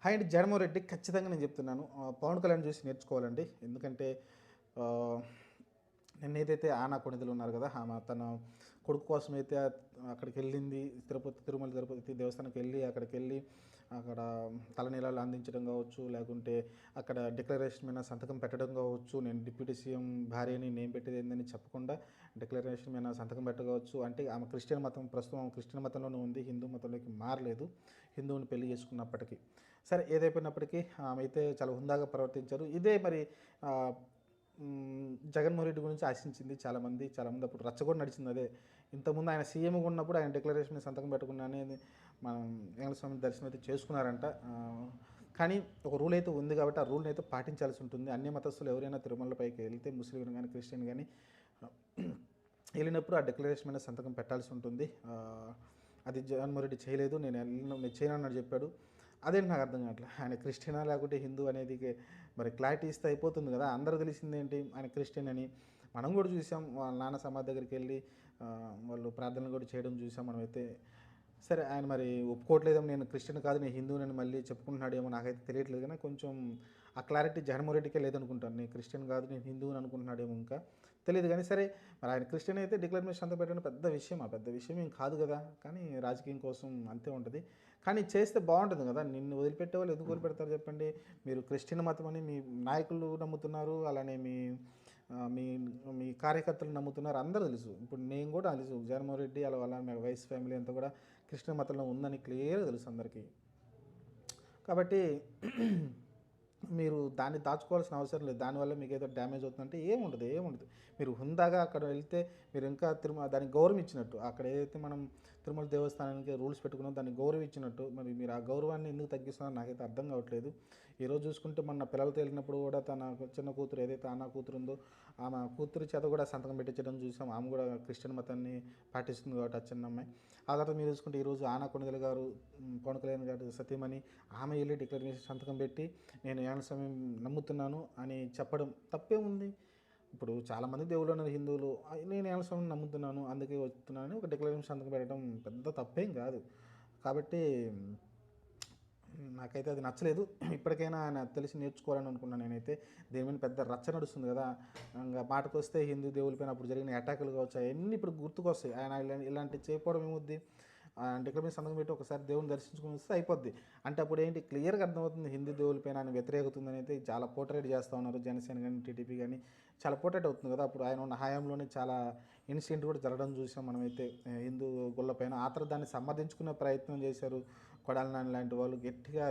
Hi అండి. జగన్మోహన్ రెడ్డి ఖచ్చితంగా నేను చెప్తున్నాను. పవన్ కళ్యాణ్ చూసి నేర్చుకోవాలండి. ఎందుకంటే ఆహ్, నిన్నేదైతే ఆనా కొణిదెలు ఉన్నారు కదా! ఆమె తన కొడుకు కోసమైతే అక్కడికెళ్ళింది. తిరుమల తిరుపతి దేవస్థానంకెళ్ళి అక్కడికెళ్ళి అక్కడ తలనీలాలు అందించడం కావచ్చు, లేకుంటే అక్కడ డిక్లరేషన్ మీద సంతకం పెట్టడం కావచ్చు, నేను డిప్యూటీ సీఎం భార్యని నేను పెట్టేదేందని చెప్పకుండా డిక్లరేషన్ మీద సంతకం పెట్టవచ్చు. అంటే ఆమె క్రిస్టియన్ మతం, ప్రస్తుతం ఆమె క్రిస్టియన్ మతంలోనే ఉంది. హిందూ మతంలోకి మారలేదు. హిందువుని పెళ్లి చేసుకున్నప్పటికీ. సరే ఏదైపోయినప్పటికీ ఆమె అయితే చాలా హుందాగా ప్రవర్తించారు. ఇదే మరి ఆహ్, జగన్మోహన్ రెడ్డి గురించి ఆశించింది చాలామంది. చాలామంది అప్పుడు రచ్చ కూడా నడిచింది అదే. ఇంతకుముందు ఆయన సీఎంగా ఉన్నప్పుడు ఆయన డిక్లరేషన్ మీద సంతకం పెట్టకుండా అనేది మనం వెంకటేశ్వర స్వామి దర్శనం అయితే చేసుకున్నారంట. కానీ ఒక రూల్ అయితే ఉంది కాబట్టి ఆ రూల్‌ని అయితే పాటించాల్సి ఉంటుంది. అన్ని మతస్థులు ఎవరైనా తిరుమల పైకి వెళ్తే ముస్లిం గాని, క్రిస్టియన్ గాని వెళ్ళినప్పుడు ఆ డిక్లరేషన్ మీద సంతకం పెట్టాల్సి ఉంటుంది. అది జగన్మోహన్ రెడ్డి చేయలేదు. నేను చేయనని చెప్పాడు. అదేంటి నాకు అర్థం కావట్లేదు. ఆయన క్రిస్టియనా లేకుంటే హిందూ అనేది మరి క్లారిటీ ఇస్తే అయిపోతుంది కదా! అందరూ తెలిసిందేంటి ఆయన క్రిస్టియన్ అని. మనం కూడా చూసాం. వాళ్ళ నాన్న సమాధి దగ్గరికెళ్ళి వాళ్ళు ప్రార్థనలు కూడా చేయడం చూసాం మనమైతే. సరే ఆయన మరి ఒప్పుకోవట్లేదేమో, నేను క్రిస్టియన్ కాదు నేను హిందువునని మళ్ళీ చెప్పుకుంటున్నాడేమో నాకైతే తెలియట్లేదు. కానీ కొంచెం ఆ క్లారిటీ జగన్మోహన్ రెడ్డికే లేదనుకుంటాను. నేను క్రిస్టియన్ కాదు నేను హిందువుని అనుకుంటున్నాడేమో ఇంకా. తెలీదు కానీ సరే, మరి ఆయన క్రిస్టియన్ అయితే డిక్లరేషన్ సంతకం పెట్టడం పెద్ద విషయం. ఆ పెద్ద విషయం ఏం కాదు కదా! కానీ రాజకీయం కోసం అంతే ఉంటది. కానీ చేస్తే బావుంటుంది గదా! నిన్ను వదిలిపెట్టేవాళ్ళు ఎందుకు వదిలిపెడతారు చెప్పండి? మీరు క్రిస్టియన్ మతం అని మీ నాయకులు నమ్ముతున్నారు. అలానే మీ మీ కార్యకర్తలు నమ్ముతున్నారు. అందరూ తెలుసు. ఇప్పుడు నేను కూడా తెలుసు. జగన్మోహన్ రెడ్డి వాళ్ళ వైఎస్ ఫ్యామిలీ అంతా కూడా క్రిస్టియన్ మతంలో ఉందని క్లియర్‌గా తెలుసు అందరికీ. కాబట్టి మీరు దాన్ని దాచుకోవాల్సిన అవసరం లేదు. దానివల్ల మీకేదో డ్యామేజ్ అవుతుందంటే ఏముండదు, ఏముండదు. మీరు హుందాగా అక్కడ వెళ్తే మీరు ఇంకా దానికి గౌరవం ఇచ్చినట్టు. అక్కడ ఏదైతే మనం తిరుమల దేవస్థానానికి రూల్స్ పెట్టుకున్నామో దాన్ని గౌరవం ఇచ్చినట్టు. మరి మీరు ఆ గౌరవాన్ని ఎందుకు తగ్గిస్తున్నారో నాకైతే అర్థం కావట్లేదు. ఈరోజు చూసుకుంటే మొన్న పిల్లలతో వెళ్ళినప్పుడు కూడా తన చిన్న కూతురు ఏదైతే అన్న కూతురు ఉందో ఆమె కూతురు చేత కూడా సంతకం పెట్టించడం చూసాం. ఆమె కూడా క్రిస్టియన్ మతాన్ని పాటిస్తుంది కాబట్టి ఆ చిన్నమ్మాయి. ఆ తర్వాత మీరు చూసుకుంటే ఈరోజు ఆనా కొణిదెల గారు, పవన్ కళ్యాణ్ గారు సతీమణి ఆమె వెళ్ళి డిక్లరేషన్ సంతకం పెట్టి నేను ఏమన్నా సమయం నమ్ముతున్నాను అని చెప్పడం తప్పేముంది? ఇప్పుడు చాలామంది దేవుళ్ళు ఉన్నారు హిందువులు. నేను ఏమన్నా సమయం నమ్ముతున్నాను అందుకే వస్తున్నానని ఒక డిక్లరేషన్ సంతకం పెట్టడం పెద్ద తప్పేం కాదు. కాబట్టి నాకైతే అది నచ్చలేదు. ఇప్పటికైనా ఆయన తెలిసి నేర్చుకోవాలని అనుకున్నాను నేనైతే. దీని మీద పెద్ద రచ్చ నడుస్తుంది కదా! ఇంక మాటకొస్తే హిందూ దేవుళ్ళపైన అప్పుడు జరిగిన అటాకులు కావచ్చు అయన్నీ ఇప్పుడు గుర్తుకొస్తాయి. ఆయన ఇలాంటివి చేయకపోవడం ఏముద్ది? డిక్లరేషన్ సంతకం పెట్టి ఒకసారి దేవుడిని దర్శించుకొని వస్తే అయిపోద్ది. అంటే అప్పుడేంటి క్లియర్‌గా అర్థమవుతుంది హిందూ దేవుళ్ళపైన ఆయన వ్యతిరేకత ఉందనైతే చాలా పోర్ట్రేట్ చేస్తా ఉన్నారు. జనసేన గాని, టీడీపీ గాని చాలా పోర్ట్రేట్ అవుతుంది కదా! అప్పుడు ఆయన ఉన్న హయాంలోనే చాలా ఇన్సిడెంట్ కూడా జరగడం చూసాం మనమైతే హిందూ గుళ్ళపైన. ఆ తర్వాత దాన్ని సమర్థించుకునే ప్రయత్నం చేశారు. కొడాలి నాని లాంటి వాళ్ళు గట్టిగా